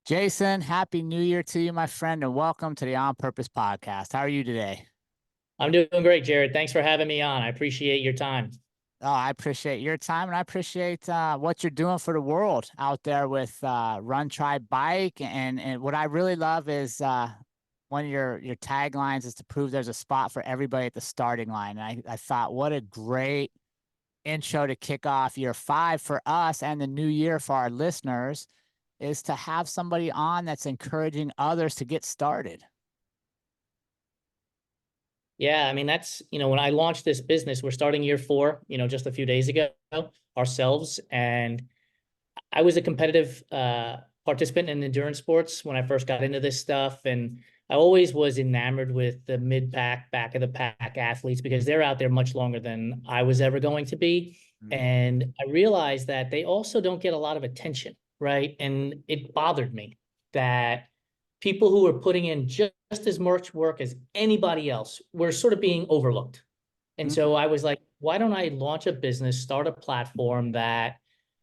Jason, happy new year to you, my friend, and welcome to the On Purpose podcast. How are you today? I'm doing great, Jerrod. Thanks for having me on. I appreciate your time. Oh, I appreciate your time and I appreciate what you're doing for the world out there with Run, Try, Bike. And what I really love is one of your taglines is to prove there's a spot for everybody at the starting line. And I thought, what a great intro to kick off year 5 for us and the new year for our listeners is to have somebody on that's encouraging others to get started. Yeah, I mean, when I launched this business, we're starting year 4, just a few days ago ourselves. And I was a competitive participant in endurance sports when I first got into this stuff. And I always was enamored with the mid-pack, back of the pack athletes because they're out there much longer than I was ever going to be. And I realized that they also don't get a lot of attention, right? And it bothered me that people who are putting in just as much work as anybody else were sort of being overlooked. And so I was like, why don't I launch a business, start a platform that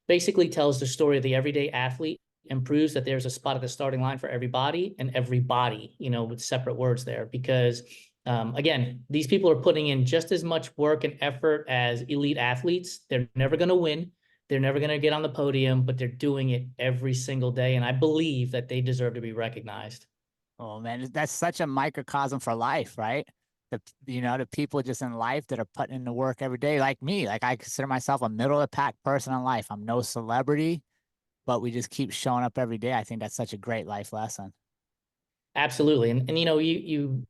basically tells the story of the everyday athlete and proves that there's a spot at the starting line for everybody and everybody, with separate words there. Because again, these people are putting in just as much work and effort as elite athletes. They're never going to win. They're never going to get on the podium, but they're doing it every single day. And I believe that they deserve to be recognized. Oh man, that's such a microcosm for life, right? The people just in life that are putting in the work every day, like me. Like I consider myself a middle of the pack person in life. I'm no celebrity, but we just keep showing up every day. I think that's such a great life lesson. Absolutely. And you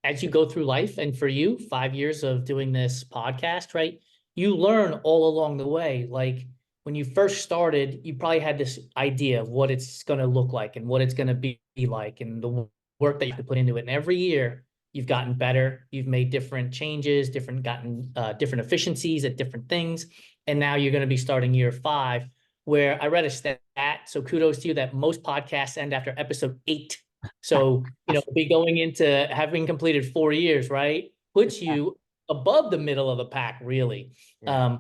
as you go through life, and for you, 5 years of doing this podcast, right? You learn all along the way. Like when you first started, you probably had this idea of what it's going to look like and what it's going to be like and the work that you have to put into it. And every year you've gotten better. You've made different changes, gotten different efficiencies at different things. And now you're going to be starting year 5, where I read a stat. So kudos to you that most podcasts end after episode 8. So, be going into having completed 4 years, right? Puts you above the middle of the pack, really. Yeah.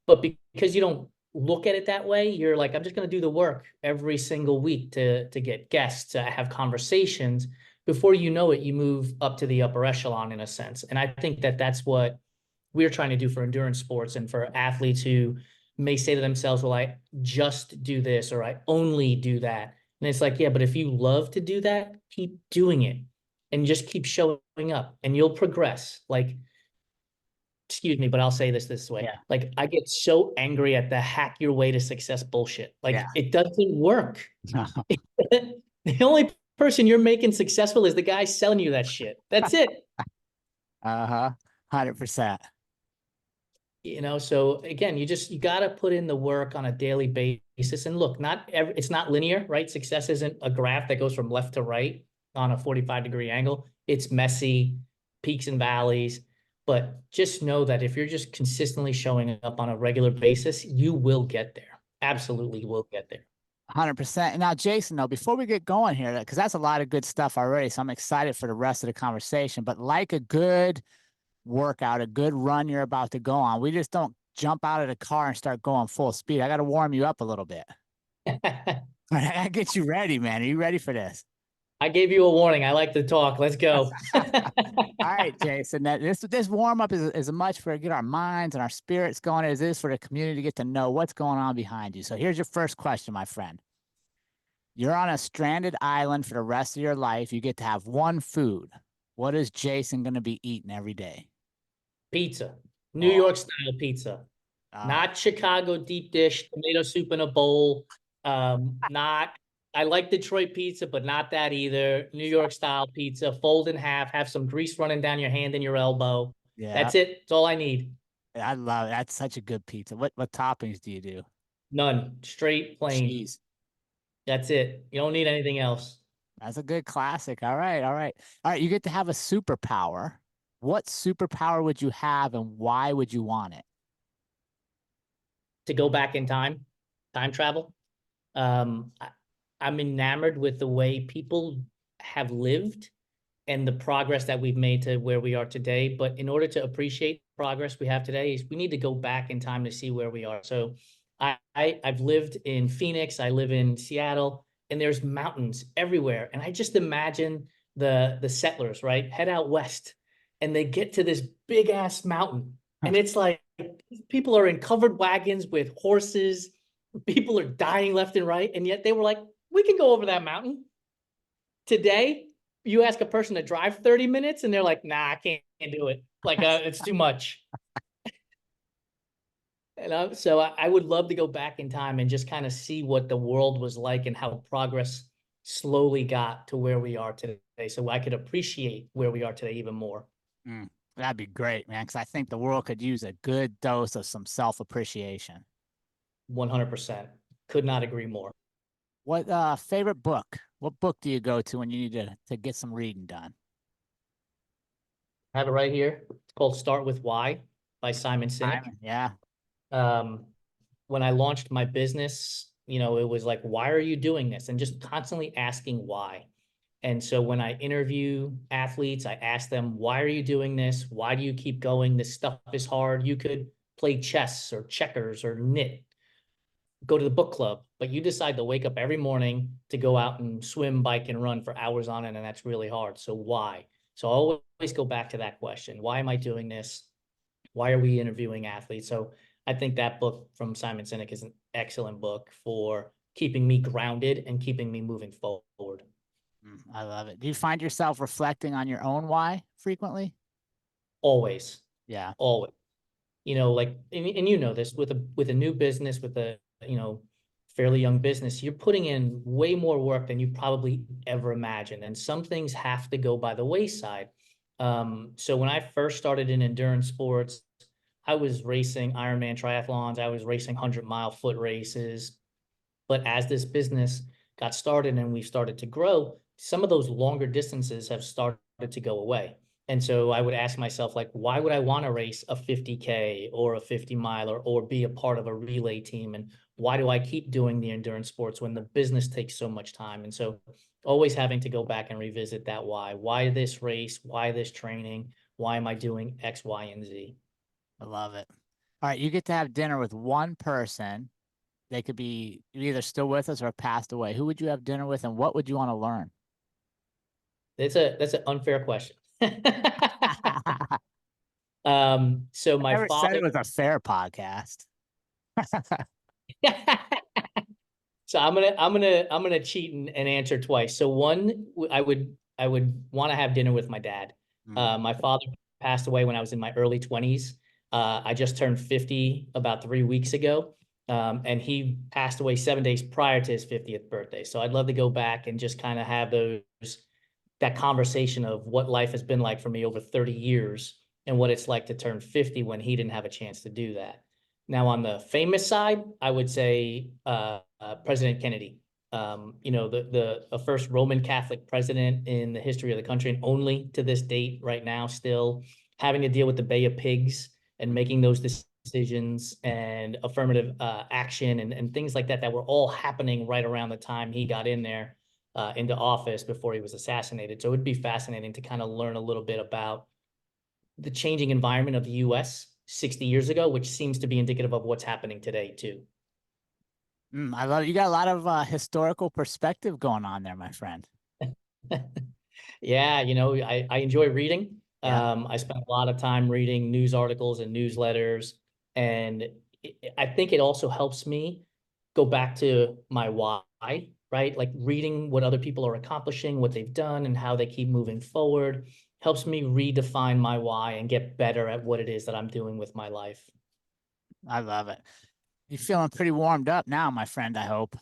But because you don't look at it that way, you're like, I'm just going to do the work every single week to get guests, to have conversations. Before you know it, you move up to the upper echelon in a sense. And I think that that's what we're trying to do for endurance sports and for athletes who may say to themselves, well, I just do this or I only do that. And it's like, yeah, but if you love to do that, keep doing it and just keep showing up and you'll progress. Like, excuse me, but I'll say this way. Yeah. Like, I get so angry at the hack your way to success bullshit. Like, Yeah. it doesn't work. The only person you're making successful is the guy selling you that shit. That's it. Uh-huh. 100%. So again, you got to put in the work on a daily basis. And look, it's not linear, right? Success isn't a graph that goes from left to right on a 45-degree angle. It's messy, peaks and valleys. But just know that if you're just consistently showing up on a regular basis, you will get there. Absolutely will get there. 100%. And now, Jason, though, before we get going here, because that's a lot of good stuff already, so I'm excited for the rest of the conversation. But like a good workout, a good run you're about to go on, we just don't jump out of the car and start going full speed. I got to warm you up a little bit. I got to get you ready, man. Are you ready for this? I gave you a warning. I like to talk. Let's go. All right, Jason. This warm up is as much for to get our minds and our spirits going as it is for the community to get to know what's going on behind you. So here's your first question, my friend. You're on a stranded island for the rest of your life. You get to have one food. What is Jason going to be eating every day? Pizza. New York style pizza. Not Chicago deep dish, tomato soup in a bowl. I like Detroit pizza, but not that either. New York style pizza, fold in half, have some grease running down your hand and your elbow. Yeah. That's it. That's all I need. I love it. That's such a good pizza. What toppings do you do? None. Straight plain. Cheese. That's it. You don't need anything else. That's a good classic. All right. All right. All right. You get to have a superpower. What superpower would you have and why would you want it? To go back in time travel. I'm enamored with the way people have lived and the progress that we've made to where we are today. But in order to appreciate the progress we have today, we need to go back in time to see where we are. So I've lived in Phoenix. I live in Seattle. and there's mountains everywhere. And I just imagine the settlers, right, head out west, and they get to this big ass mountain, and it's like people are in covered wagons with horses. People are dying left and right, and yet they were like, we can go over that mountain. Today, you ask a person to drive 30 minutes, and they're like, nah, I can't do it. Like, it's too much. And so I would love to go back in time and just kind of see what the world was like and how progress slowly got to where we are today, so I could appreciate where we are today even more. That'd be great, man, because I think the world could use a good dose of some self-appreciation. 100%. Could not agree more. What favorite book? What book do you go to when you need to get some reading done? I have it right here. It's called Start With Why by Simon Sinek. Yeah. When I launched my business, it was like, why are you doing this? And just constantly asking why. And so when I interview athletes, I ask them, why are you doing this? Why do you keep going? This stuff is hard. You could play chess or checkers or knit, go to the book club, but you decide to wake up every morning to go out and swim, bike, and run for hours on end, and that's really hard. So why? So I always go back to that question. Why am I doing this? Why are we interviewing athletes? So I think that book from Simon Sinek is an excellent book for keeping me grounded and keeping me moving forward. I love it. Do you find yourself reflecting on your own why frequently? Always. Yeah. Always. Like, and you know this, with a new business, with a, fairly young business, you're putting in way more work than you probably ever imagined. And some things have to go by the wayside. So when I first started in endurance sports, I was racing Ironman triathlons. I was racing 100-mile foot races. But as this business got started and we started to grow, some of those longer distances have started to go away. And so I would ask myself, like, why would I want to race a 50K or a 50-miler or be a part of a relay team? And why do I keep doing the endurance sports when the business takes so much time? And so always having to go back and revisit that why. Why this race? Why this training? Why am I doing X, Y, and Z? I love it. All right, you get to have dinner with one person. They could be either still with us or passed away. Who would you have dinner with, and what would you want to learn? That's an unfair question. So I my never said it father. was a fair podcast. So I'm gonna cheat and answer twice. So one, I would want to have dinner with my dad. My father passed away when I was in my early 20s. I just turned 50 about 3 weeks ago. And he passed away 7 days prior to his 50th birthday. So I'd love to go back and just kind of have that conversation of what life has been like for me over 30 years and what it's like to turn 50 when he didn't have a chance to do that. Now, on the famous side, I would say President Kennedy. The first Roman Catholic president in the history of the country, and only to this date right now, still having to deal with the Bay of Pigs and making those decisions and affirmative action and things like that were all happening right around the time he got in there into office before he was assassinated. So it'd be fascinating to kind of learn a little bit about the changing environment of the US 60 years ago, which seems to be indicative of what's happening today too. I love it. You got a lot of historical perspective going on there, my friend. Yeah, I enjoy reading. Yeah. I spend a lot of time reading news articles and newsletters, and I think it also helps me go back to my why, right? Like reading what other people are accomplishing, what they've done, and how they keep moving forward helps me redefine my why and get better at what it is that I'm doing with my life. I love it. You're feeling pretty warmed up now, my friend, I hope.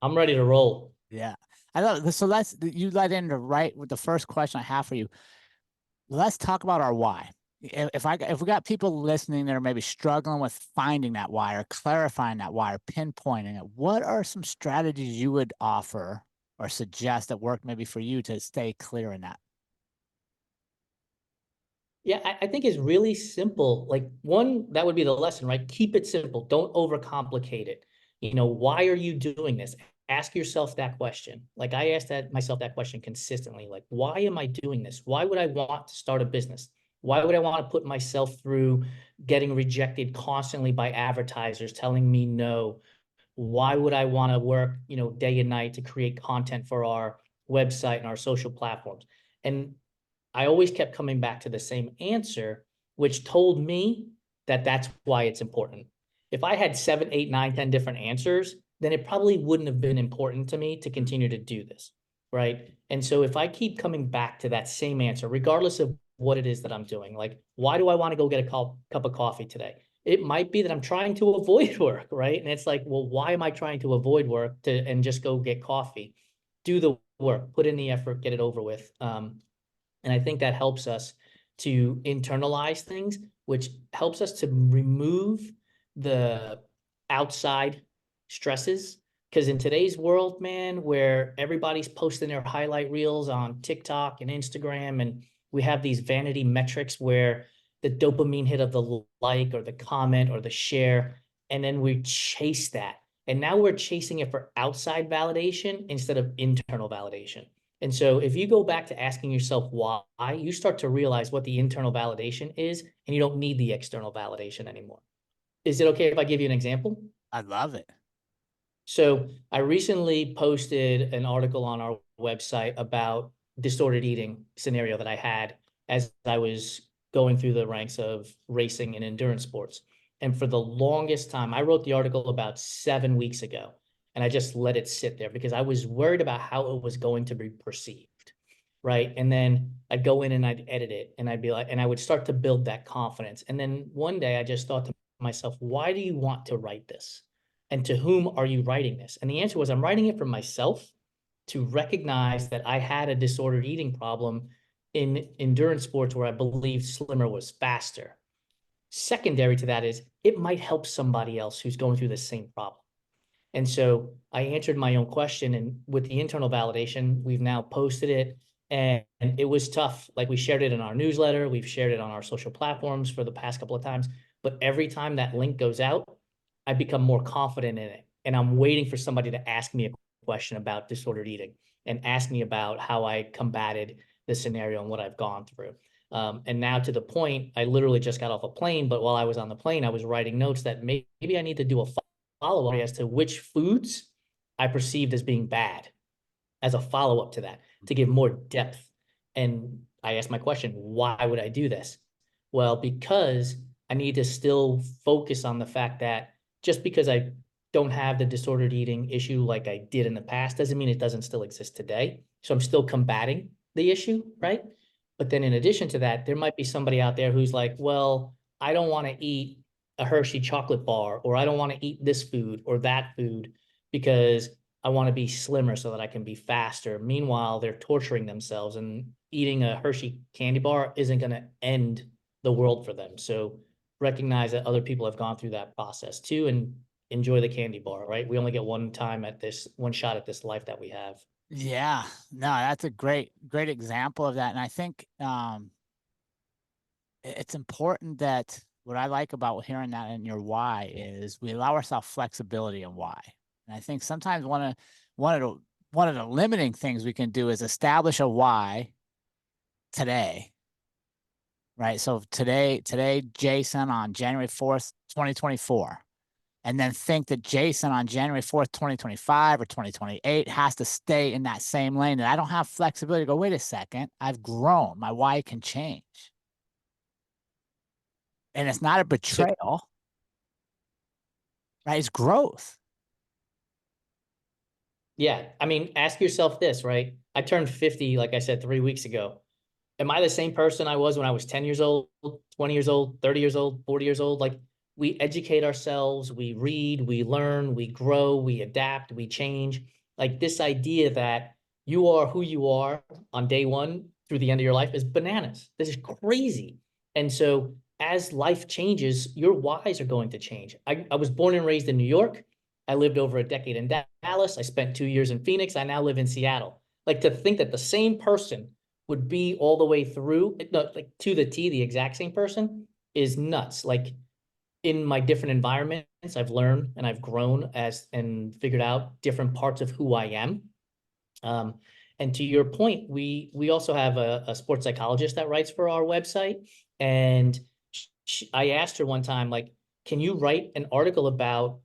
I'm ready to roll. Yeah. I love it. So you led into right with the first question I have for you. Let's talk about our why. If we got people listening that are maybe struggling with finding that why or clarifying that why or pinpointing it, what are some strategies you would offer or suggest that work maybe for you to stay clear in that? Yeah, I think it's really simple. Like, one, that would be the lesson, right? Keep it simple. Don't overcomplicate it. Why are you doing this? Ask yourself that question. Like, I ask myself that question consistently. Like, why am I doing this? Why would I want to start a business? Why would I want to put myself through getting rejected constantly by advertisers telling me no? why would I want to work, day and night to create content for our website and our social platforms? And I always kept coming back to the same answer, which told me that that's why it's important. If I had 7, 8, 9, 10 different answers, then it probably wouldn't have been important to me to continue to do this, right? And so if I keep coming back to that same answer, regardless of what it is that I'm doing, like, why do I want to go get a cup of coffee today? It might be that I'm trying to avoid work, right? And it's like, well, why am I trying to avoid work and just go get coffee? Do the work, put in the effort, get it over with. And I think that helps us to internalize things, which helps us to remove the outside stresses. Because in today's world, man, where everybody's posting their highlight reels on TikTok and Instagram, and we have these vanity metrics where the dopamine hit of the like or the comment or the share, and then we chase that. And now we're chasing it for outside validation instead of internal validation. And so if you go back to asking yourself why, you start to realize what the internal validation is, and you don't need the external validation anymore. Is it okay if I give you an example? I love it. So I recently posted an article on our website about disordered eating scenario that I had as I was going through the ranks of racing and endurance sports. And for the longest time, I wrote the article about 7 weeks ago, and I just let it sit there because I was worried about how it was going to be perceived, right? And then I'd go in and I'd edit it, and I'd be like, and I would start to build that confidence. And then one day I just thought to myself, why do you want to write this? And to whom are you writing this? And the answer was, I'm writing it for myself to recognize that I had a disordered eating problem in endurance sports where I believed slimmer was faster. Secondary to that is it might help somebody else who's going through the same problem. And so I answered my own question, and with the internal validation, we've now posted it, and it was tough. Like, we shared it in our newsletter, we've shared it on our social platforms for the past couple of times, but every time that link goes out, I become more confident in it. And I'm waiting for somebody to ask me a question about disordered eating and ask me about how I combated the scenario and what I've gone through. And now, to the point, I literally just got off a plane, but while I was on the plane, I was writing notes that maybe I need to do a follow-up as to which foods I perceived as being bad as a follow-up to that, to give more depth. And I asked my question, why would I do this? Well, because I need to still focus on the fact that just because I don't have the disordered eating issue like I did in the past doesn't mean it doesn't still exist today. So I'm still combating the issue, right? But then in addition to that, there might be somebody out there who's like, well, I don't want to eat a Hershey chocolate bar, or I don't want to eat this food or that food because I want to be slimmer so that I can be faster. Meanwhile, they're torturing themselves, and eating a Hershey candy bar isn't going to end the world for them. So recognize that other people have gone through that process too, and enjoy the candy bar, right? We only get one shot at this life that we have. Yeah, no, that's a great example of that. And I think it's important that what I like about hearing that in your why is we allow ourselves flexibility in why. And I think sometimes one of the limiting things we can do is establish a why today. Right. So today, Jason on January 4th, 2024, and then think that Jason on January 4th, 2025 or 2028 has to stay in that same lane. And I don't have flexibility to go, wait a second, I've grown. My why can change. And it's not a So betrayal, right? It's growth. yeah, I mean, ask yourself this, right? I turned 50, like I said, 3 weeks ago. Am I the same person I was when I was 10 years old, 20 years old, 30 years old, 40 years old? Like, we educate ourselves, we read, we learn, we grow, we adapt, we change. Like, this idea that you are who you are on day one through the end of your life is bananas. This is crazy. And so as life changes, your whys are going to change. I was born and raised in New York. I lived over a decade in Dallas. I spent 2 years in Phoenix. I now live in Seattle. Like, to think that the same person would be all the way through, no, like to the T, the exact same person, is nuts. Like, in my different environments, I've learned and I've grown and figured out different parts of who I am. And to your point, we also have a sports psychologist that writes for our website. And I asked her one time, like, can you write an article about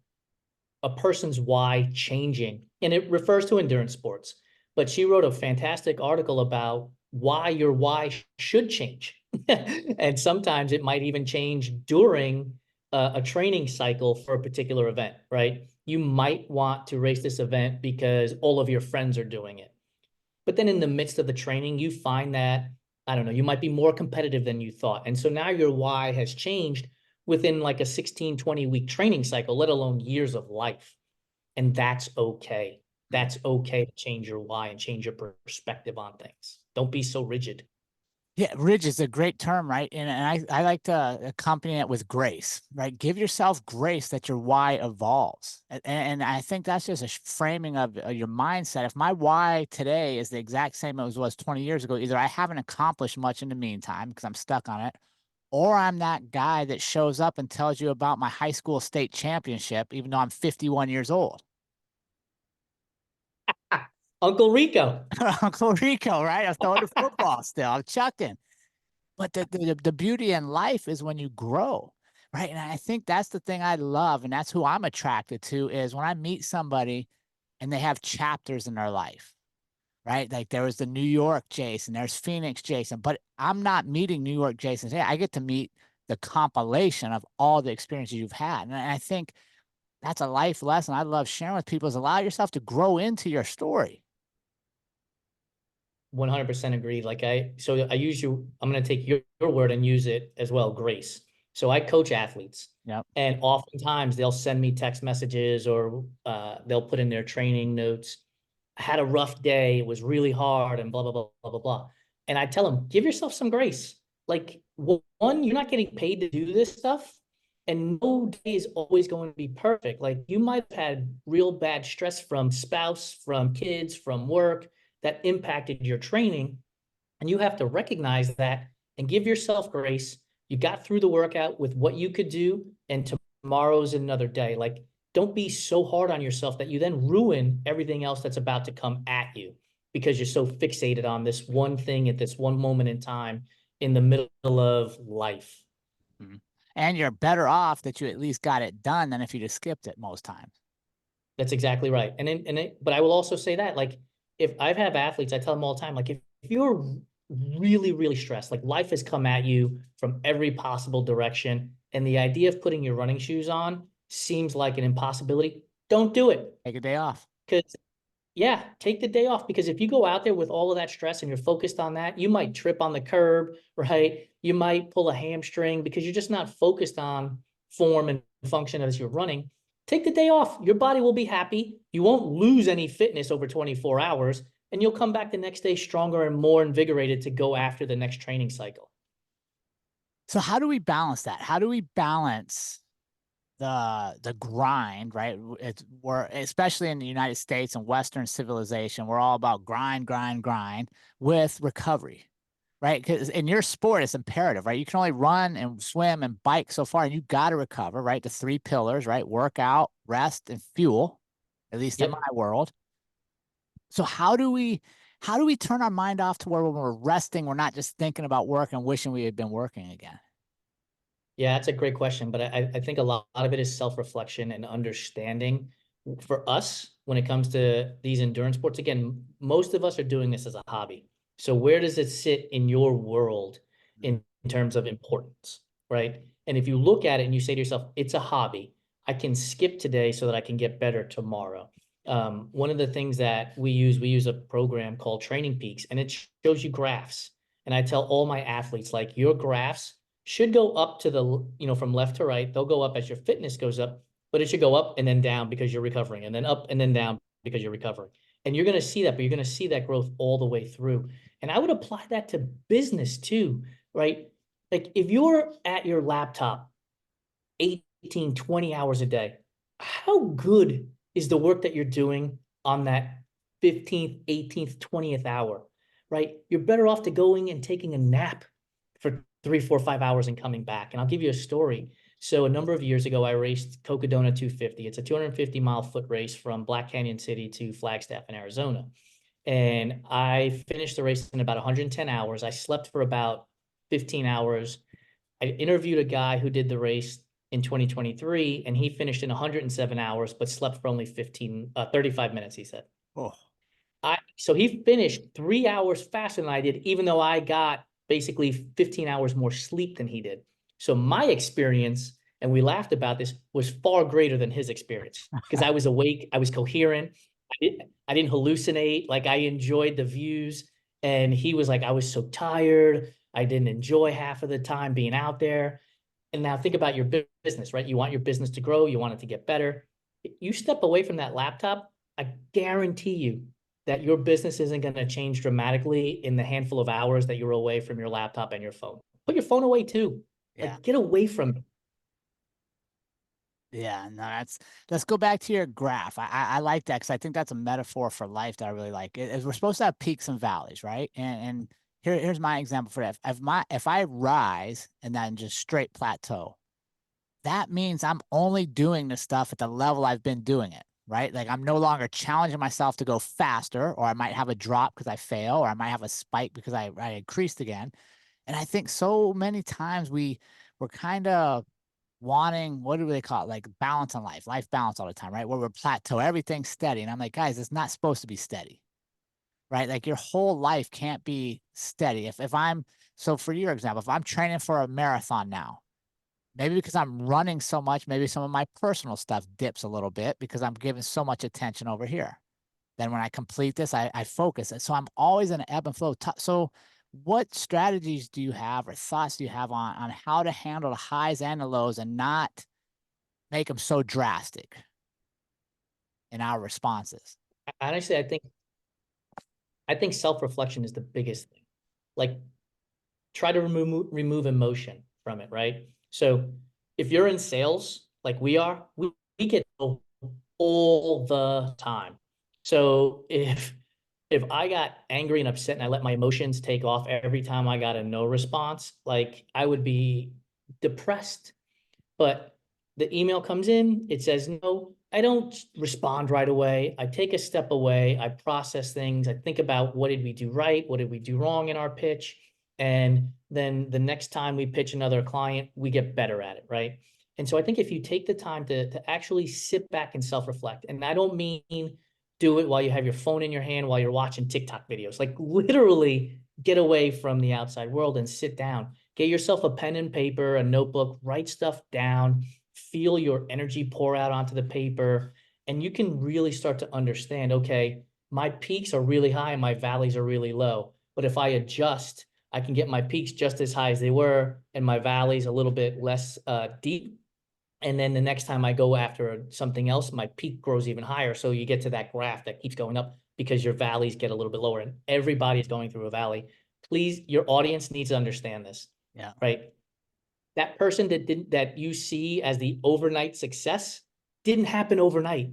a person's why changing, and it refers to endurance sports, but she wrote a fantastic article about why your why should change. And sometimes it might even change during a training cycle for a particular event, right? You might want to race this event because all of your friends are doing it. But then in the midst of the training, you find that, I don't know, you might be more competitive than you thought. And so now your why has changed within like a 16, 20-week training cycle, let alone years of life. And that's okay. That's okay to change your why and change your perspective on things. Don't be so rigid. Yeah, ridge is a great term, right? And I like to accompany it with grace, right? Give yourself grace that your why evolves. And I think that's just a framing of your mindset. If my why today is the exact same as it was 20 years ago, either I haven't accomplished much in the meantime because I'm stuck on it, or I'm that guy that shows up and tells you about my high school state championship, even though I'm 51 years old. Uncle Rico. Uncle Rico, right? I'm throwing the football still. I'm chucking. But the beauty in life is when you grow, right? And I think that's the thing I love, and that's who I'm attracted to is when I meet somebody and they have chapters in their life, right? Like there was the New York Jason, there's Phoenix Jason, but I'm not meeting New York Jason today. I get to meet the compilation of all the experiences you've had. And I think that's a life lesson I love sharing with people is allow yourself to grow into your story. 100% agree. So I use I'm going to take your word and use it as well, grace. So I coach athletes, Yep. and oftentimes they'll send me text messages or they'll put in their training notes, I had a rough day, it was really hard, and blah, blah, blah, blah, blah, blah. And I tell them, give yourself some grace. Like, one, you're not getting paid to do this stuff, and no day is always going to be perfect. Like, you might have had real bad stress from spouse, from kids, from work that impacted your training. And you have to recognize that and give yourself grace. You got through the workout with what you could do, and tomorrow's another day. Like, don't be so hard on yourself that you then ruin everything else that's about to come at you because you're so fixated on this one thing at this one moment in time in the middle of life. Mhm. And you're better off that you at least got it done than if you just skipped it most times. That's exactly right. But I will also say that, like, if I've had athletes, I tell them all the time, like, if you're really, really stressed, like life has come at you from every possible direction, and the idea of putting your running shoes on seems like an impossibility, don't do it. Take a day off. Because, yeah, take the day off. Because if you go out there with all of that stress and you're focused on that, you might trip on the curb, right? You might pull a hamstring because you're just not focused on form and function as you're running. Take the day off. Your body will be happy. You won't lose any fitness over 24 hours, and you'll come back the next day stronger and more invigorated to go after the next training cycle. So how do we balance that? How do we balance the grind, right? We're especially in the United States and Western civilization, we're all about grind, grind, grind with recovery, right? Because in your sport, it's imperative, right? You can only run and swim and bike so far, and you got to recover, right? The three pillars, right? Workout, rest, and fuel, at least in my Yep. world. So how do we turn our mind off to where when we're resting, we're not just thinking about work and wishing we had been working again? Yeah, that's a great question, but I think a lot of it is self-reflection and understanding. For us, when it comes to these endurance sports, again, most of us are doing this as a hobby. So where does it sit in your world in terms of importance, right? And if you look at it and you say to yourself, it's a hobby, I can skip today so that I can get better tomorrow. One of the things that we use a program called Training Peaks, and it shows you graphs. And I tell all my athletes, like, your graphs should go up to from left to right. They'll go up as your fitness goes up, but it should go up and then down because you're recovering, and then up and then down because you're recovering. And you're going to see that, but you're going to see that growth all the way through. And I would apply that to business too, right? Like, if you're at your laptop 18, 20 hours a day, how good is the work that you're doing on that 15th, 18th, 20th hour, right? You're better off to going and taking a nap for 3, 4, 5 hours and coming back. And I'll give you a story. So a number of years ago, I raced Cocodona 250. It's a 250-mile foot race from Black Canyon City to Flagstaff in Arizona. And I finished the race in about 110 hours. I slept for about 15 hours. I interviewed a guy who did the race in 2023, and he finished in 107 hours, but slept for only 35 minutes, he said. Oh, So he finished 3 hours faster than I did, even though I got basically 15 hours more sleep than he did. So my experience, and we laughed about this, was far greater than his experience because I was awake, I was coherent, I didn't hallucinate, like I enjoyed the views. And he was like, I was so tired, I didn't enjoy half of the time being out there. And now think about your business, right? You want your business to grow, you want it to get better. You step away from that laptop, I guarantee you that your business isn't going to change dramatically in the handful of hours that you're away from your laptop and your phone. Put your phone away too. yeah. Like, get away from it. Yeah, no, let's go back to your graph. I like that because I think that's a metaphor for life that I really like. We're supposed to have peaks and valleys, right? And here's my example for that. If I rise and then just straight plateau, that means I'm only doing the stuff at the level I've been doing it, right? Like I'm no longer challenging myself to go faster, or I might have a drop because I fail, or I might have a spike because I increased again. And I think so many times we're kind of wanting, what do they call it? Like balance in life balance all the time, right? Where we're plateau, everything's steady. And I'm like, guys, it's not supposed to be steady, right? Like your whole life can't be steady. If I'm, so for your example, if I'm training for a marathon now, maybe because I'm running so much, maybe some of my personal stuff dips a little bit because I'm giving so much attention over here. Then when I complete this, I focus. So I'm always in an ebb and flow. So what strategies do you have or thoughts do you have on how to handle the highs and the lows and not make them so drastic in our responses? Honestly, I think self-reflection is the biggest thing. Like, try to remove emotion from it, right? So if you're in sales, like we are, we get all the time. So if I got angry and upset and I let my emotions take off every time I got a no response, like I would be depressed. But the email comes in, it says no. I don't respond right away. I take a step away. I process things. I think about what did we do right? What did we do wrong in our pitch? And then the next time we pitch another client, we get better at it, right? And so I think if you take the time to actually sit back and self-reflect, and I don't mean do it while you have your phone in your hand while you're watching TikTok videos, like literally get away from the outside world and sit down. Get yourself a pen and paper, a notebook, write stuff down, feel your energy pour out onto the paper, and you can really start to understand, okay, my peaks are really high and my valleys are really low. But if I adjust, I can get my peaks just as high as they were and my valleys a little bit less deep. And then the next time I go after something else, my peak grows even higher. So you get to that graph that keeps going up because your valleys get a little bit lower and everybody is going through a valley. Please, your audience needs to understand this, Yeah. right? That person that you see as the overnight success didn't happen overnight.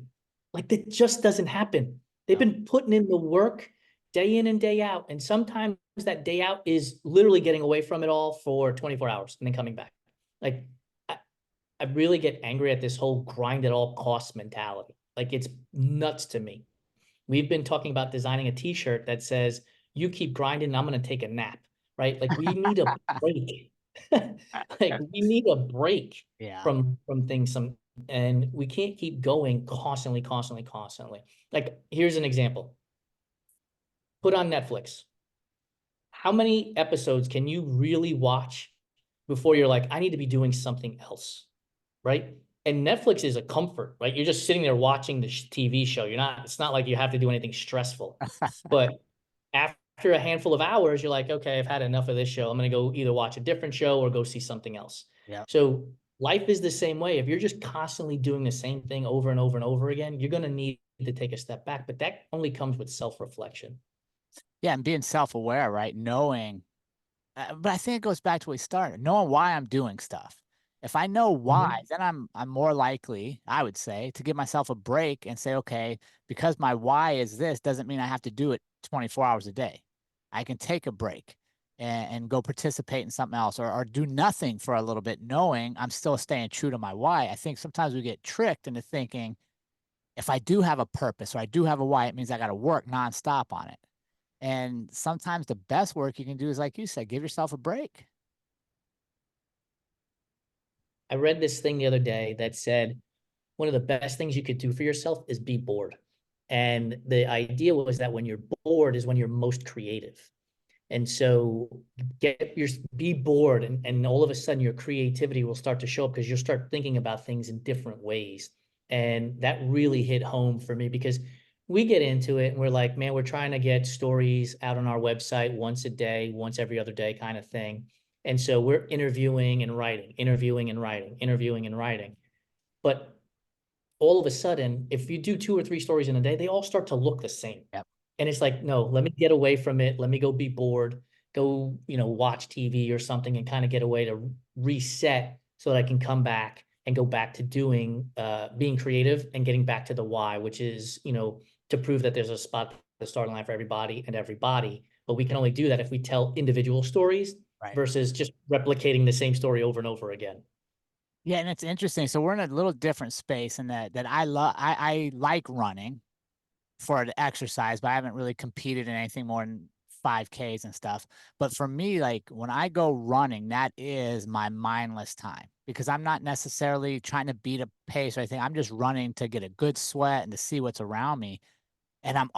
Like that just doesn't happen. They've No. been putting in the work day in and day out. And sometimes that day out is literally getting away from it all for 24 hours and then coming back. Like I really get angry at this whole grind at all costs mentality. Like it's nuts to me. We've been talking about designing a t-shirt that says, you keep grinding, and I'm going to take a nap, right? Like we need a break. Like we need a break Yeah. from things and we can't keep going constantly. Like here's an example. Put on Netflix. How many episodes can you really watch before you're like, I need to be doing something else? Right? And Netflix is a comfort, right? You're just sitting there watching the TV show. It's not like you have to do anything stressful. But after a handful of hours, you're like, okay, I've had enough of this show. I'm going to go either watch a different show or go see something else. Yeah. So life is the same way. If you're just constantly doing the same thing over and over and over again, you're going to need to take a step back. But that only comes with self-reflection. Yeah. And being self-aware, right? Knowing, but I think it goes back to where we started, knowing why I'm doing stuff. If I know why, Mhm. then I'm more likely, I would say, to give myself a break and say, okay, because my why is this, doesn't mean I have to do it 24 hours a day. I can take a break and go participate in something else or do nothing for a little bit, knowing I'm still staying true to my why. I think sometimes we get tricked into thinking if I do have a purpose or I do have a why, it means I got to work nonstop on it. And sometimes the best work you can do is, like you said, give yourself a break. I read this thing the other day that said one of the best things you could do for yourself is be bored. And the idea was that when you're bored is when you're most creative. And so be bored, and all of a sudden your creativity will start to show up because you'll start thinking about things in different ways. And that really hit home for me because we get into it and we're like, man, we're trying to get stories out on our website once a day, once every other day kind of thing. And so we're interviewing and writing, interviewing and writing, interviewing and writing. But all of a sudden, if you do 2 or 3 stories in a day, they all start to look the same. Yep. And it's like, no, let me get away from it. Let me go be bored, go, watch TV or something and kind of get away to reset so that I can come back and go back to being creative and getting back to the why, which is, to prove that there's a spot, the starting line for everybody and everybody. But we can only do that if we tell individual stories Right. versus just replicating the same story over and over again. Yeah, and it's interesting. So we're in a little different space in that I like running for the exercise, but I haven't really competed in anything more than 5Ks and stuff. But for me, like when I go running, that is my mindless time because I'm not necessarily trying to beat a pace or anything. I'm just running to get a good sweat and to see what's around me. And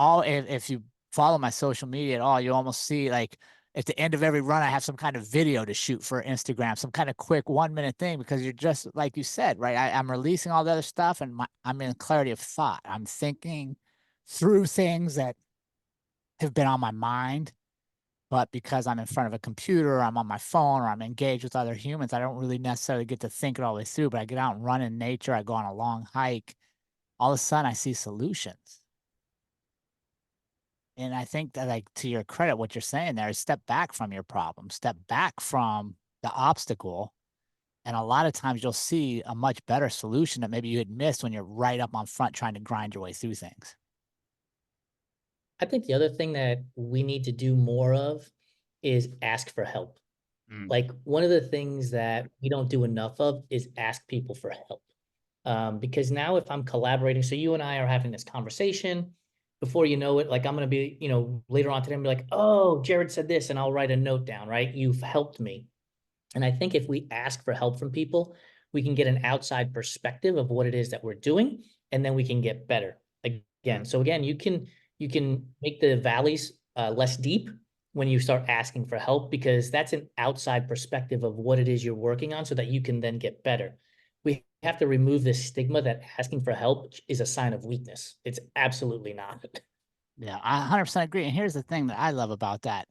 if you follow my social media at all, you almost see like at the end of every run, I have some kind of video to shoot for Instagram, some kind of quick 1 minute thing because you're just like you said, right? I'm releasing all the other stuff and I'm in clarity of thought. I'm thinking through things that have been on my mind, but because I'm in front of a computer, or I'm on my phone, or I'm engaged with other humans, I don't really necessarily get to think it all the way through. But I get out and run in nature, I go on a long hike, all of a sudden I see solutions. And I think that, like, to your credit, what you're saying there is step back from your problem, step back from the obstacle. And a lot of times you'll see a much better solution that maybe you had missed when you're right up on front trying to grind your way through things. I think the other thing that we need to do more of is ask for help. Mm. Like one of the things that we don't do enough of is ask people for help. Because now if I'm collaborating, so you and I are having this conversation, before you know it, like I'm going to be, later on today, I'm be like, oh, Jerrod said this, and I'll write a note down, right? You've helped me. And I think if we ask for help from people, we can get an outside perspective of what it is that we're doing, and then we can get better again. So again, you can make the valleys less deep when you start asking for help, because that's an outside perspective of what it is you're working on so that you can then get better. We have to remove this stigma that asking for help is a sign of weakness. It's absolutely not. Yeah, I 100% agree. And here's the thing that I love about that.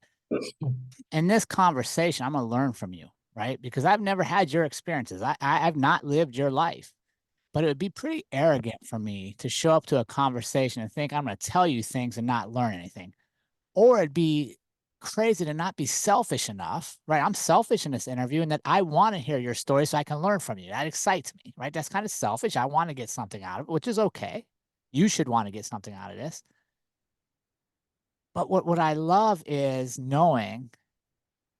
In this conversation, I'm going to learn from you, right? Because I've never had your experiences. I've not lived your life, but it would be pretty arrogant for me to show up to a conversation and think I'm going to tell you things and not learn anything. Or it'd be crazy to not be selfish enough, right? I'm selfish in this interview and that I want to hear your story so I can learn from you. That excites me, right? That's kind of selfish. I want to get something out of it, which is okay. You should want to get something out of this. But what I love is knowing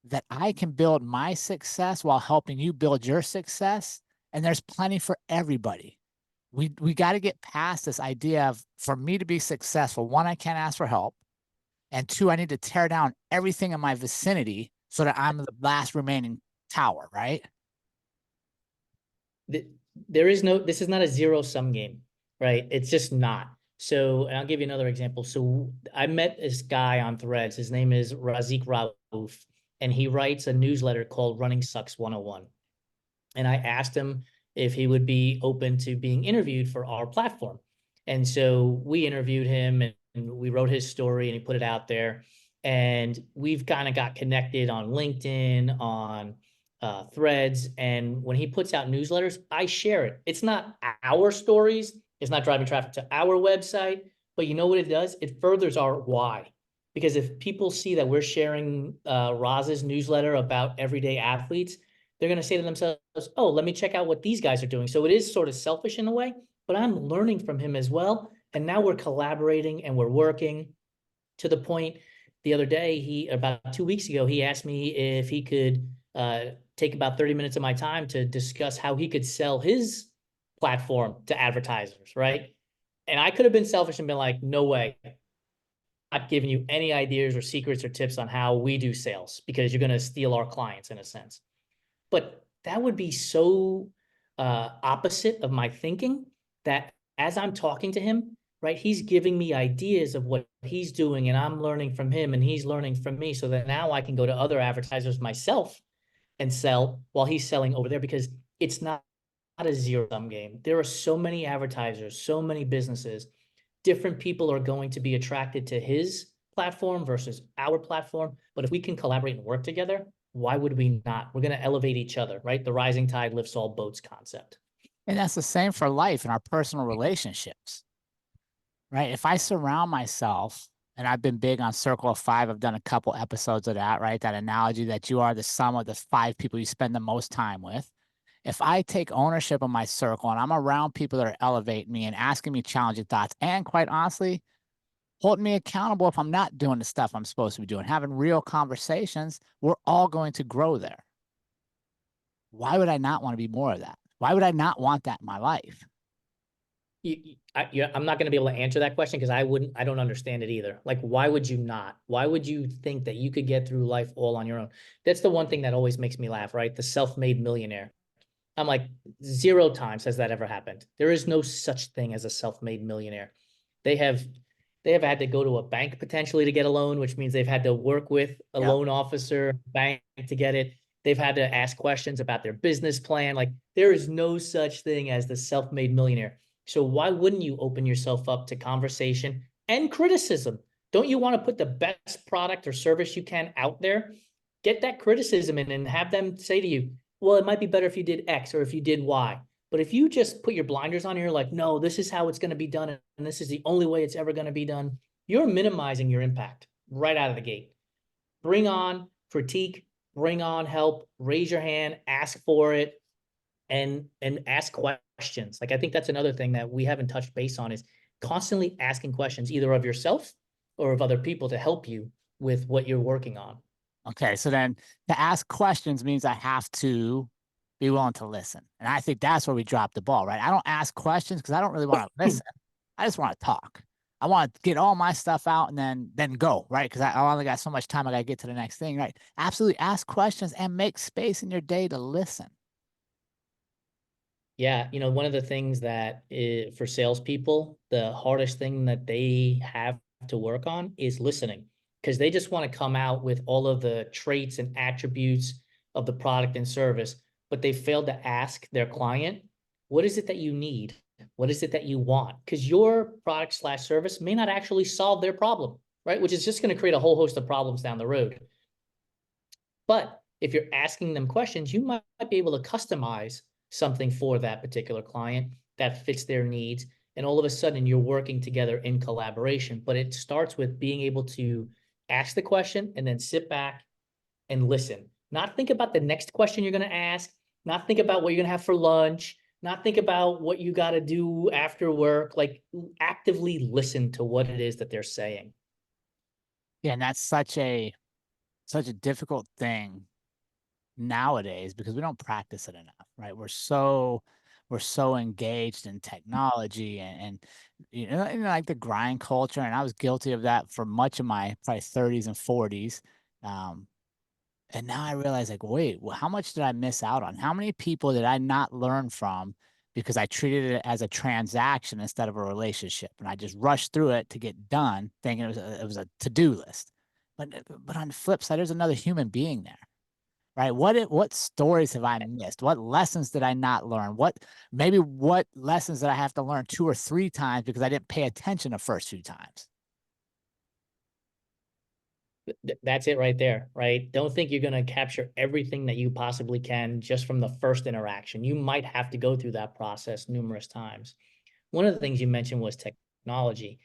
that I can build my success while helping you build your success. And there's plenty for everybody. We got to get past this idea of for me to be successful, one, I can't ask for help. And two, I need to tear down everything in my vicinity so that I'm the last remaining tower, right? This is not a zero-sum game, right? It's just not. So, and I'll give you another example. So I met this guy on Threads. His name is Razik Rauf, and he writes a newsletter called Running Sucks 101. And I asked him if he would be open to being interviewed for our platform. And so we interviewed him and we wrote his story and he put it out there. And we've kind of got connected on LinkedIn, on Threads. And when he puts out newsletters, I share it. It's not our stories. It's not driving traffic to our website. But you know what it does? It furthers our why. Because if people see that we're sharing Roz's newsletter about everyday athletes, they're going to say to themselves, oh, let me check out what these guys are doing. So it is sort of selfish in a way, but I'm learning from him as well. And now we're collaborating and we're working to the point. The other day, about 2 weeks ago, he asked me if he could take about 30 minutes of my time to discuss how he could sell his platform to advertisers, right? And I could have been selfish and been like, no way. I'm not giving you any ideas or secrets or tips on how we do sales because you're going to steal our clients in a sense. But that would be so opposite of my thinking, that as I'm talking to him, right, he's giving me ideas of what he's doing, and I'm learning from him and he's learning from me, so that now I can go to other advertisers myself and sell while he's selling over there, because it's not a zero-sum game. There are so many advertisers, so many businesses. Different people are going to be attracted to his platform versus our platform. But if we can collaborate and work together, why would we not? We're going to elevate each other, right? The rising tide lifts all boats concept. And that's the same for life and our personal relationships, right? If I surround myself, and I've been big on Circle of Five, I've done a couple episodes of that, right? That analogy that you are the sum of the 5 people you spend the most time with. If I take ownership of my circle and I'm around people that are elevating me and asking me challenging thoughts, and quite honestly, holding me accountable if I'm not doing the stuff I'm supposed to be doing, having real conversations, we're all going to grow there. Why would I not want to be more of that? Why would I not want that in my life? I'm not going to be able to answer that question because I don't understand it either. Like, why would you not? Why would you think that you could get through life all on your own? That's the one thing that always makes me laugh, right? The self-made millionaire. I'm like, 0 times has that ever happened. There is no such thing as a self-made millionaire. They have they have had to go to a bank potentially to get a loan, which means they've had to work with a Yeah. loan officer, bank to get it. They've had to ask questions about their business plan. Like, there is no such thing as the self-made millionaire. So why wouldn't you open yourself up to conversation and criticism? Don't you want to put the best product or service you can out there? Get that criticism in and have them say to you, well, it might be better if you did X or if you did Y. But if you just put your blinders on and you're like, no, this is how it's going to be done, and this is the only way it's ever going to be done, you're minimizing your impact right out of the gate. Bring on critique, bring on help, raise your hand, ask for it, and ask questions. Like, I think that's another thing that we haven't touched base on, is constantly asking questions, either of yourself or of other people, to help you with what you're working on. Okay. So then to ask questions means I have to be willing to listen. And I think that's where we drop the ball, right? I don't ask questions because I don't really want to listen. I just want to talk. I want to get all my stuff out and then go, right? Because I only got so much time. I got to get to the next thing, right? Absolutely ask questions and make space in your day to listen. Yeah, one of the things that for salespeople, the hardest thing that they have to work on is listening, because they just want to come out with all of the traits and attributes of the product and service, but they failed to ask their client, what is it that you need? What is it that you want? Because your product slash service may not actually solve their problem, right? Which is just going to create a whole host of problems down the road. But if you're asking them questions, you might be able to customize something for that particular client that fits their needs. And all of a sudden, you're working together in collaboration. But it starts with being able to ask the question and then sit back and listen. Not think about the next question you're going to ask, not think about what you're going to have for lunch, not think about what you got to do after work. Like, actively listen to what it is that they're saying. Yeah, and that's such a difficult thing nowadays because we don't practice it enough, right? We're so engaged in technology and like the grind culture, and I was guilty of that for much of my probably 30s and 40s. Um, and now I realize, like, wait, well, how much did I miss out on? How many people did I not learn from because I treated it as a transaction instead of a relationship, and I just rushed through it to get done, thinking it was a to-do list. But on the flip side, there's another human being there, right? What stories have I missed? What lessons did I not learn? What lessons did I have to learn 2 or 3 times because I didn't pay attention the first few times? That's it right there, right? Don't think you're going to capture everything that you possibly can just from the first interaction. You might have to go through that process numerous times. One of the things you mentioned was technology,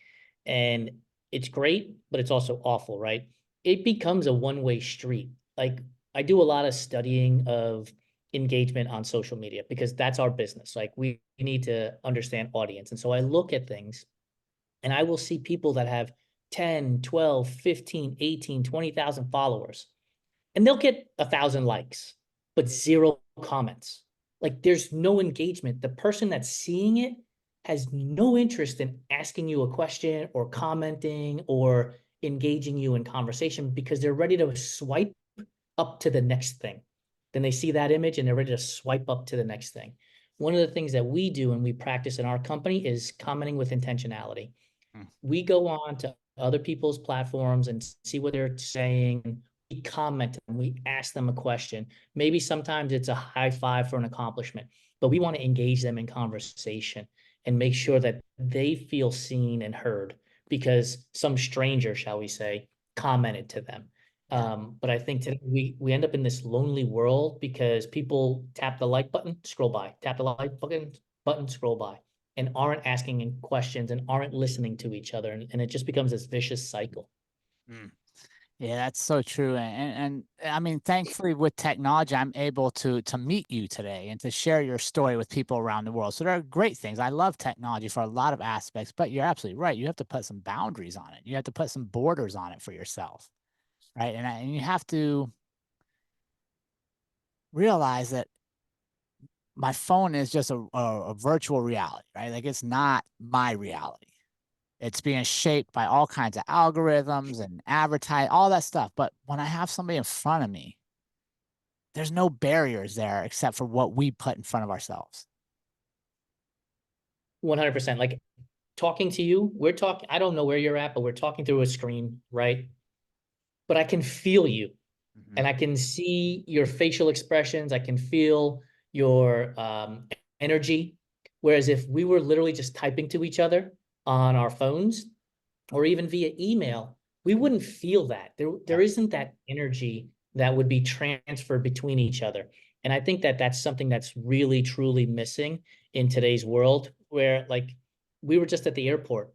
and it's great, but it's also awful, right? It becomes a one-way street. Like, I do a lot of studying of engagement on social media because that's our business. Like, we need to understand audience. And so I look at things and I will see people that have 10, 12, 15, 18, 20,000 followers, and they'll get 1,000 likes, but 0 comments. Like, there's no engagement. The person that's seeing it has no interest in asking you a question or commenting or engaging you in conversation, because they're ready to swipe up to the next thing. Then they see that image and they're ready to swipe up to the next thing. one of the things that we do and we practice in our company is commenting with intentionality. Mm. We go on to other people's platforms and see what they're saying. We comment and we ask them a question. Maybe sometimes it's a high five for an accomplishment, but we want to engage them in conversation and make sure that they feel seen and heard because some stranger, shall we say, commented to them. Yeah. But I think today we end up in this lonely world because people tap the like button, scroll by, tap the like button, scroll by, and aren't asking any questions and aren't listening to each other. And it just becomes this vicious cycle. Mm. Yeah, that's so true. And I mean, thankfully with technology, I'm able to meet you today and to share your story with people around the world. So there are great things. I love technology for a lot of aspects, but you're absolutely right. You have to put some boundaries on it. You have to put some borders on it for yourself, right? And you have to realize that my phone is just a virtual reality, right? Like it's not my reality. It's being shaped by all kinds of algorithms and advertise, all that stuff. But when I have somebody in front of me, there's no barriers there except for what we put in front of ourselves. 100%. Like talking to you, we're talking, I don't know where you're at, but we're talking through a screen, right? But I can feel you Mhm. and I can see your facial expressions. I can feel your energy. Whereas if we were literally just typing to each other on our phones or even via email, we wouldn't feel that. There Yeah. isn't that energy that would be transferred between each other. And I think that that's something that's really, truly missing in today's world, where like we were just at the airport,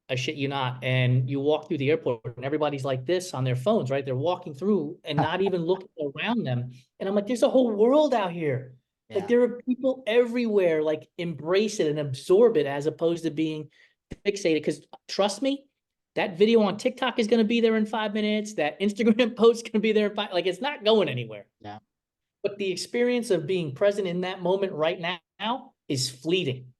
I shit you not. And you walk through the airport and everybody's like this on their phones, right? They're walking through and not even looking around them. And I'm like, there's a whole world out here. Like Yeah. there are people everywhere, like embrace it and absorb it as opposed to being fixated. Because trust me, that video on TikTok is going to be there in 5 minutes. That Instagram post is going to be there in like it's not going anywhere. Yeah. But the experience of being present in that moment right now is fleeting.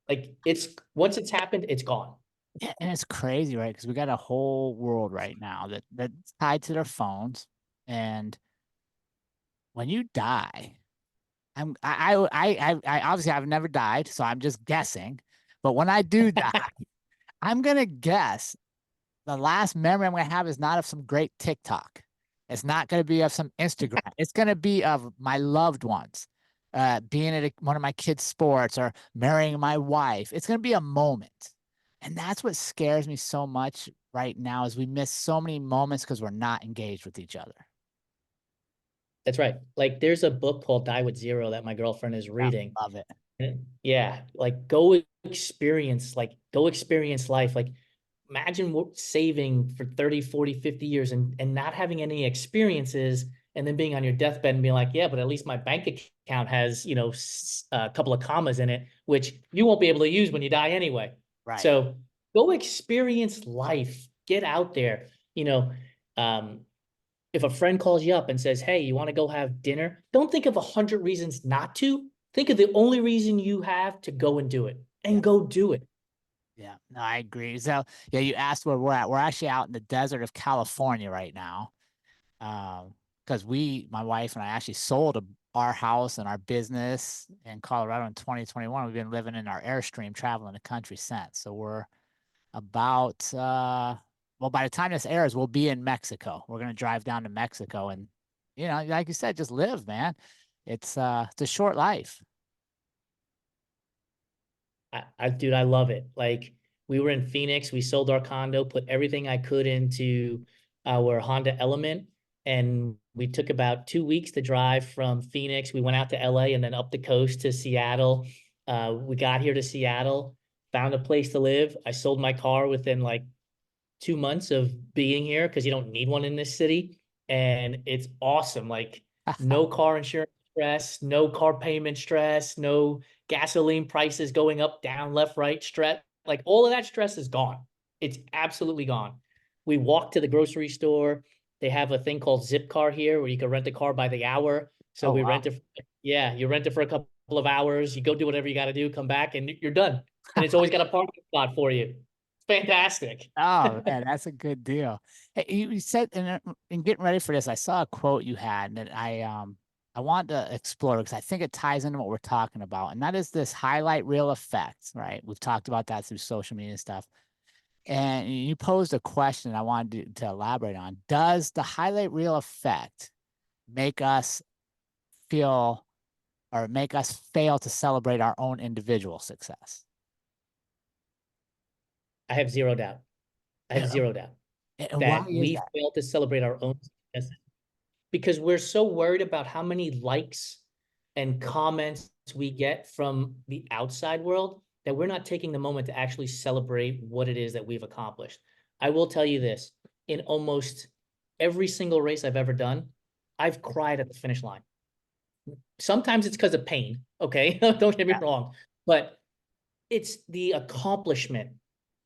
Like it's once it's happened, it's gone. Yeah, and it's crazy, right? Because we got a whole world right now that's tied to their phones. And when you die, I obviously I've never died, so I'm just guessing. But when I do die, I'm gonna guess the last memory I'm gonna have is not of some great TikTok. It's not gonna be of some Instagram. It's gonna be of my loved ones, being at one of my kids' sports or marrying my wife. It's gonna be a moment, and that's what scares me so much right now is we miss so many moments because we're not engaged with each other. That's right. Like there's a book called Die with Zero that my girlfriend is Yeah, reading. love it. Yeah, like go experience life. Like imagine saving for 30, 40, 50 years and not having any experiences and then being on your deathbed and being like, yeah, but at least my bank account has, a couple of commas in it, which you won't be able to use when you die anyway. Right. So go experience life, get out there, um, if a friend calls you up and says, hey, you want to go have dinner? Don't think of 100 reasons not to. Think of the only reason you have to go and do it Yeah. and go do it. Yeah. No, I agree. So yeah, you asked where we're at. We're actually out in the desert of California right now. Because my wife and I actually sold our house and our business in Colorado in 2021. We've been living in our Airstream, traveling the country since. So we're about, well, by the time this airs, we'll be in Mexico. We're going to drive down to Mexico and, like you said, just live, man. It's a short life. Dude, I love it. Like we were in Phoenix, we sold our condo, put everything I could into our Honda Element, and we took about 2 weeks to drive from Phoenix. We went out to LA and then up the coast to Seattle. We got here to Seattle, found a place to live. I sold my car within like 2 months of being here because you don't need one in this city. And it's awesome. Like no car insurance stress, no car payment stress, no gasoline prices going up, down, left, right stress. Like all of that stress is gone. It's absolutely gone. We walk to the grocery store. They have a thing called Zip Car here where you can rent a car by the hour. So Oh, we wow. rent it. Yeah, you rent it for a couple of hours. You go do whatever you got to do, come back, and you're done. And it's always got a parking spot for you. It's fantastic. Oh man, that's a good deal. Hey, you said in getting ready for this, I saw a quote you had that I I want to explore because I think it ties into what we're talking about, and that is this highlight reel effect, right? We've talked about that through social media and stuff. And you posed a question I wanted to elaborate on. Does the highlight reel effect make us feel or make us fail to celebrate our own individual success? I have zero doubt. I have And, zero doubt and why that is we that? fail to celebrate our own successes because we're so worried about how many likes and comments we get from the outside world that we're not taking the moment to actually celebrate what it is that we've accomplished. I will tell you this, in almost every single race I've ever done, I've cried at the finish line. Sometimes it's because of pain, okay? Don't get me Yeah. wrong, but it's the accomplishment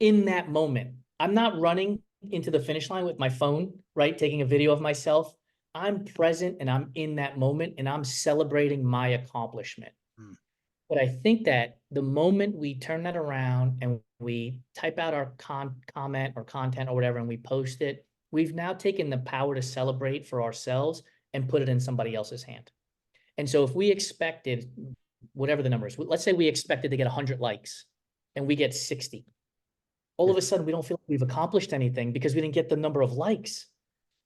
in that moment. I'm not running into the finish line with my phone, right? Taking a video of myself. I'm present and I'm in that moment and I'm celebrating my accomplishment. Mm. But I think that the moment we turn that around and we type out our comment or content or whatever and we post it, we've now taken the power to celebrate for ourselves and put it in somebody else's hand. And so if we expected, whatever the number is, let's say we expected to get 100 likes and we get 60. All of a sudden, we don't feel like we've accomplished anything because we didn't get the number of likes.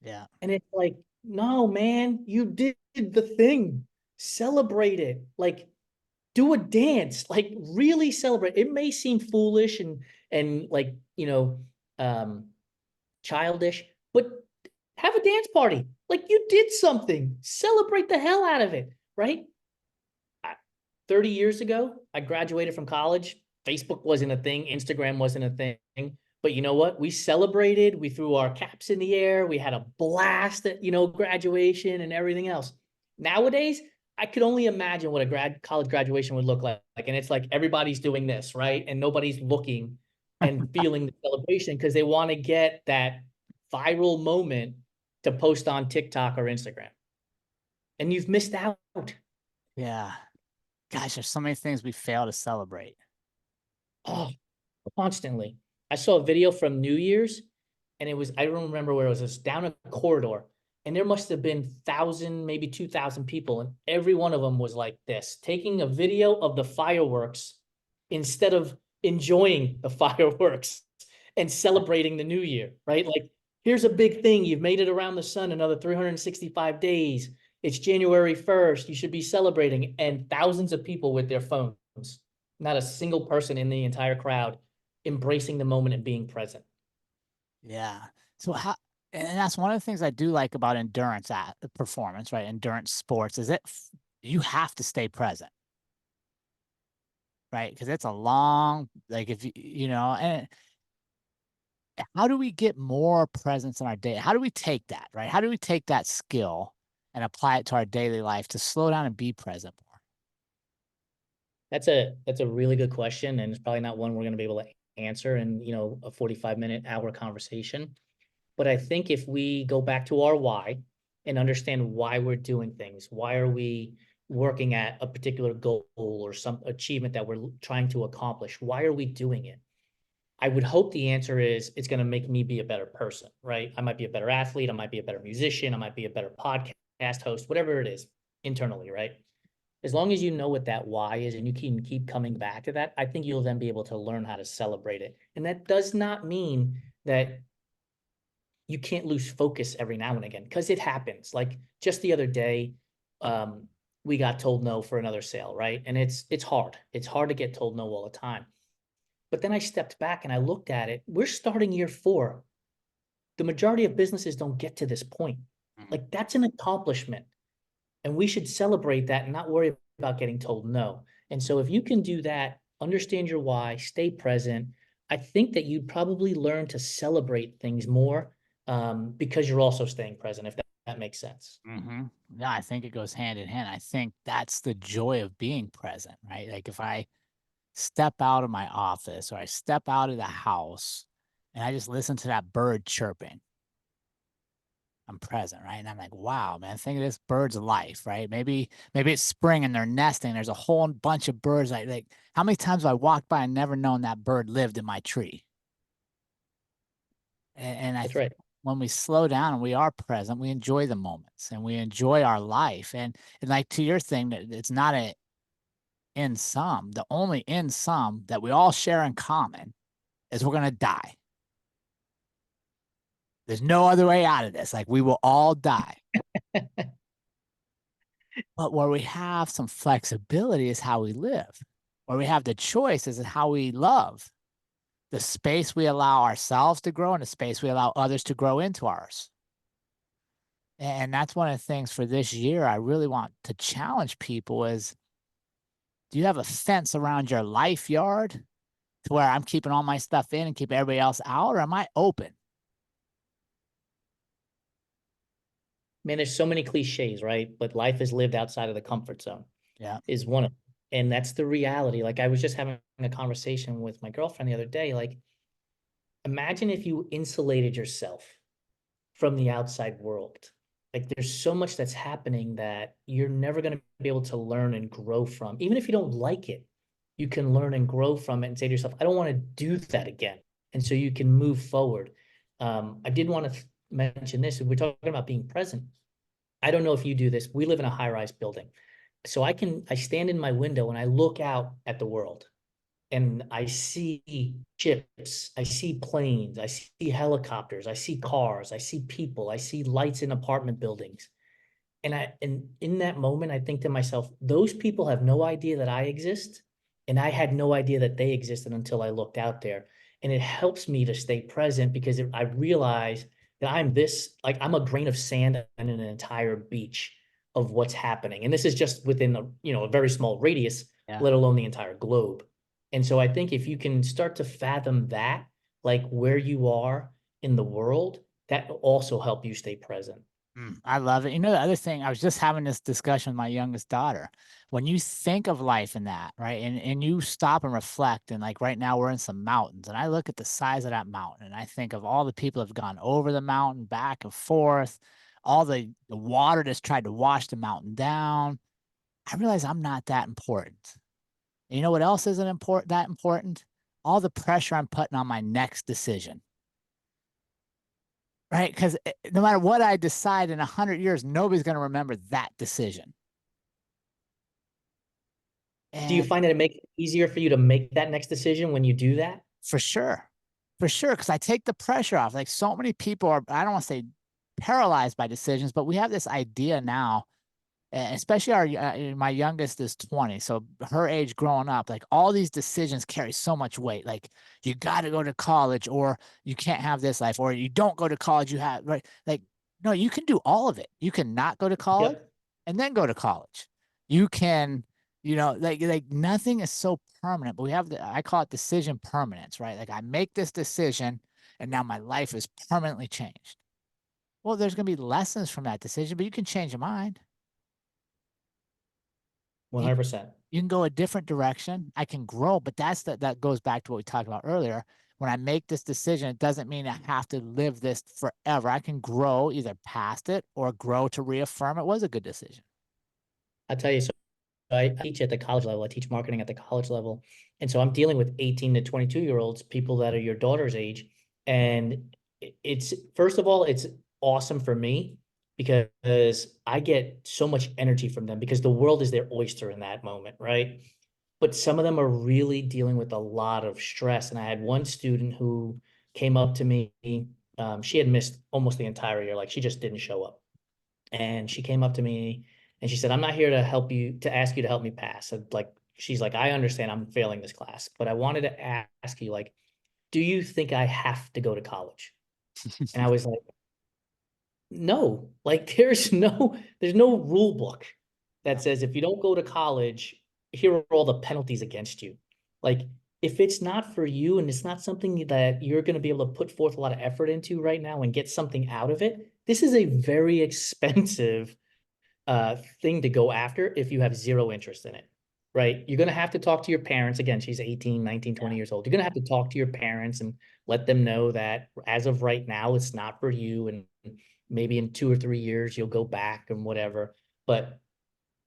Yeah. And it's like, no, man, you did the thing. Celebrate it. Like, do a dance. Like, really celebrate. It may seem foolish and like, childish, but have a dance party. Like you did something. Celebrate the hell out of it, right? 30 years ago, I graduated from college. Facebook wasn't a thing. Instagram wasn't a thing. But you know what? We celebrated. We threw our caps in the air. We had a blast at, graduation and everything else. Nowadays, I could only imagine what a college graduation would look like. And it's like everybody's doing this, right? And nobody's looking and feeling the celebration because they want to get that viral moment to post on TikTok or Instagram. And you've missed out. Yeah. Gosh, there's so many things we fail to celebrate. Oh, constantly. I saw a video from New Year's and I don't remember where it was down a corridor. And there must have been 1,000, maybe 2,000 people. And every one of them was like this, taking a video of the fireworks instead of enjoying the fireworks and celebrating the new year, right? Like, here's a big thing. You've made it around the sun another 365 days. It's January 1st. You should be celebrating. And thousands of people with their phones, not a single person in the entire crowd embracing the moment and being present. Yeah. So and that's one of the things I do like about endurance at performance, right? Endurance sports is you have to stay present, right? Because it's a long, like if and how do we get more presence in our day? How do we take that, right? How do we take that skill and apply it to our daily life to slow down and be present more? That's a really good question, and it's probably not one we're going to be able to answer in, a 45-minute hour conversation. But I think if we go back to our why and understand why we're doing things, why are we working at a particular goal or some achievement that we're trying to accomplish? Why are we doing it? I would hope the answer is it's going to make me be a better person, right? I might be a better athlete. I might be a better musician. I might be a better podcast host, whatever it is internally, right? As long as you know what that why is and you can keep coming back to that, I think you'll then be able to learn how to celebrate it. And that does not mean that you can't lose focus every now and again because it happens. Like just the other day, we got told no for another sale, right? And it's hard. It's hard to get told no all the time. But then I stepped back and I looked at it. We're starting year 4. The majority of businesses don't get to this point. Mhm. Like that's an accomplishment. And we should celebrate that and not worry about getting told no. And so if you can do that, understand your why, stay present, I think that you'd probably learn to celebrate things more because you're also staying present, if that makes sense. Yeah, I think it goes hand in hand. I think that's the joy of being present, right? Like if I step out of my office or I step out of the house and I just listen to that bird chirping, I'm present, right? And I'm like, wow, man, think of this bird's life, right? Maybe it's spring and they're nesting. There's a whole bunch of birds. Like how many times have I walked by and never known that bird lived in my tree? And That's right. when we slow down and we are present, we enjoy the moments and we enjoy our life. And like to your thing, that it's not a in sum. The only in sum that we all share in common is we're gonna die. There's no other way out of this. Like we will all die. But where we have some flexibility is how we live. Where we have the choice is how we love. The space we allow ourselves to grow and the space we allow others to grow into ours. And that's one of the things for this year I really want to challenge people is, do you have a fence around your life yard to where I'm keeping all my stuff in and keep everybody else out, or am I open? Man, there's so many cliches, right? But life is lived outside of the comfort zone Yeah. is one of them. And that's the reality. Like I was just having a conversation with my girlfriend the other day. Like, imagine if you insulated yourself from the outside world. Like there's so much that's happening that you're never going to be able to learn and grow from. Even if you don't like it, you can learn and grow from it and say to yourself, I don't want to do that again. And so you can move forward. I did want to mention this. We're talking about being present. I don't know if you do this. We live in a high-rise building. So I stand in my window and I look out at the world and I see ships, I see planes, I see helicopters, I see cars, I see people, I see lights in apartment buildings. And in that moment, I think to myself, those people have no idea that I exist. And I had no idea that they existed until I looked out there. And it helps me to stay present because I realize that like I'm a grain of sand on an entire beach of what's happening. And this is just within a very small radius, Yeah. let alone the entire globe. And so I think if you can start to fathom that, like where you are in the world, that will also help you stay present. I love it. You know, the other thing, I was just having this discussion with my youngest daughter. When you think of life in that, right, and you stop and reflect, and like right now we're in some mountains, and I look at the size of that mountain, and I think of all the people that have gone over the mountain, back and forth, all the water that's tried to wash the mountain down. I realize I'm not that important. And you know what else isn't that important? All the pressure I'm putting on my next decision. Right, because no matter what I decide in 100 years, nobody's gonna remember that decision. Do you And find that it makes it easier for you to make that next decision when you do that? for sure, because I take the pressure off. Like, so many people are, I don't wanna say paralyzed by decisions, but we have this idea now, especially my youngest is 20, so her age growing up, like, all these decisions carry so much weight, like, you gotta go to college, or you can't have this life, or you don't go to college, you have right? Like, no, you can do all of it. You can not go to college Yep. and then go to college. You can, like nothing is so permanent, but we have I call it decision permanence, right? Like, I make this decision, and now my life is permanently changed. Well, there's gonna be lessons from that decision, but you can change your mind. You 100%. you can go a different direction. I can grow, but that goes back to what we talked about earlier. When I make this decision, it doesn't mean I have to live this forever. I can grow either past it or grow to reaffirm it was a good decision. I tell you, so I teach at the college level. I teach marketing at the college level. And so I'm dealing with 18 to 22-year-olds, people that are your daughter's age. And it's, first of all, it's awesome for me because I get so much energy from them because the world is their oyster in that moment, right? But some of them are really dealing with a lot of stress. And I had one student who came up to me. She had missed almost the entire year. Like she just didn't show up. And she came up to me and she said, I'm not here to help you, to ask you to help me pass. And like, she's like, I understand I'm failing this class, but I wanted to ask you, like, do you think I have to go to college? And I was like, no, like there's no rule book that says if you don't go to college, here are all the penalties against you. Like if it's not for you and it's not something that you're going to be able to put forth a lot of effort into right now and get something out of it, this is a very expensive thing to go after if you have zero interest in it, right? You're going to have to talk to your parents. Again, she's 18, 19, 20 years old. You're going to have to talk to your parents and let them know that as of right now, it's not for you. And maybe in 2 or 3 years, you'll go back and whatever. But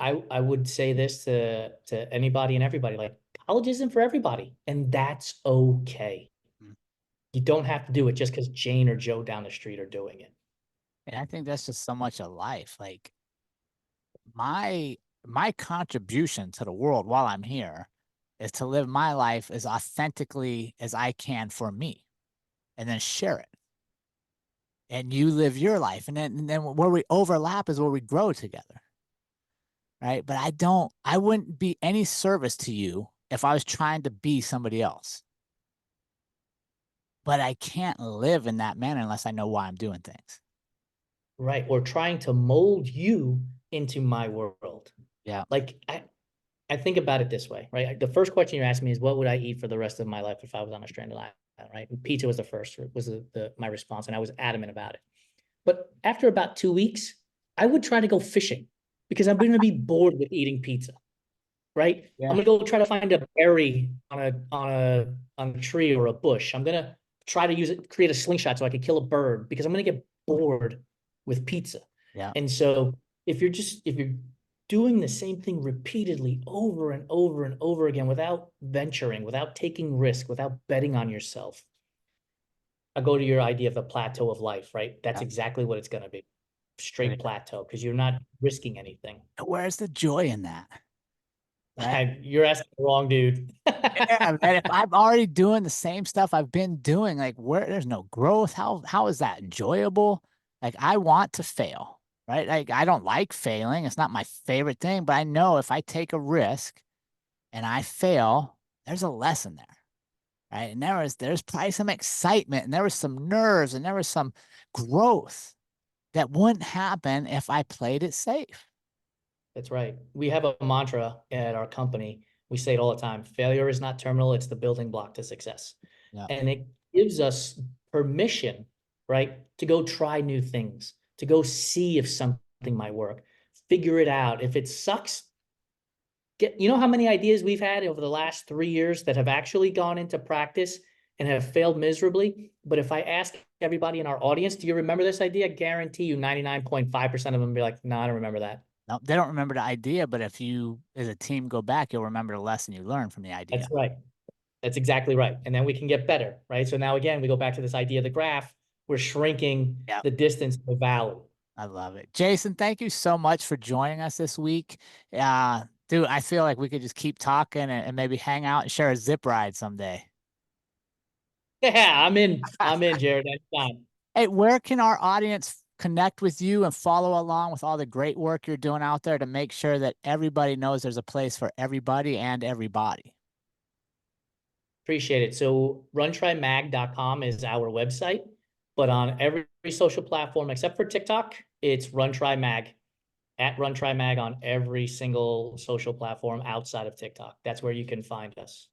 I would say this to anybody and everybody, like college isn't for everybody, and that's okay. You don't have to do it just because Jane or Joe down the street are doing it. And I think that's just so much of life. Like my my contribution to the world while I'm here is to live my life as authentically as I can for me and then share it. And you live your life. And then where we overlap is where we grow together. Right. But I wouldn't be any service to you if I was trying to be somebody else. But I can't live in that manner unless I know why I'm doing things. Right. Or trying to mold you into my world. Yeah. Like I think about it this way, right? The first question you asked me is, what would I eat for the rest of my life if I was on a stranded island, right? And pizza was the first, was my response, and I was adamant about it. But after about 2 weeks, I would try to go fishing because I'm going to be bored with eating pizza, right? I'm Yeah. going to go try to find a berry on a tree or a bush. I'm going to try to create a slingshot so I could kill a bird because I'm going to get bored with pizza. Yeah. And so if you're doing the same thing repeatedly over and over and over again without venturing, without taking risk, without betting on yourself, I go to your idea of the plateau of life, right? That's Yeah. exactly what it's going to be. It Straight is. plateau because you're not risking anything. Where's the joy in that? Right. You're asking the wrong dude. Yeah, man, if I'm already doing the same stuff I've been doing, like where there's no growth, how is that enjoyable? Like I want to fail, right? Like I don't like failing. It's not my favorite thing, but I know if I take a risk and I fail, there's a lesson there, right? And there's probably some excitement and there was some nerves and there was some growth that wouldn't happen if I played it safe. That's right. We have a mantra at our company. We say it all the time. Failure is not terminal, it's the building block to success. Yeah. And it gives us permission, right, to go try new things, to go see if something might work, figure it out. If it sucks, you know how many ideas we've had over the last 3 years that have actually gone into practice and have failed miserably? But if I ask everybody in our audience, do you remember this idea? I guarantee you 99.5% of them will be like, no, I don't remember that. No, they don't remember the idea, but if you as a team go back, you'll remember the lesson you learned from the idea. That's right. That's exactly right. And then we can get better, right? So now again, we go back to this idea of the graph. We're shrinking Yeah. the distance of the valley. I love it. Jason, thank you so much for joining us this week. Dude, I feel like we could just keep talking and maybe hang out and share a zip ride someday. Yeah, I'm in, Jerrod. Anytime. Hey, where can our audience connect with you and follow along with all the great work you're doing out there to make sure that everybody knows there's a place for everybody and everybody? Appreciate it. So runtrimag.com is our website, but on every social platform except for TikTok, it's runtrimag at runtrimag on every single social platform outside of TikTok. That's where you can find us.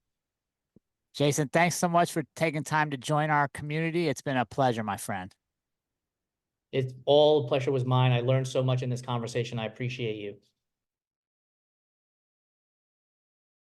Jason, thanks so much for taking time to join our community. It's been a pleasure, my friend. It's all pleasure was mine. I learned so much in this conversation. I appreciate you.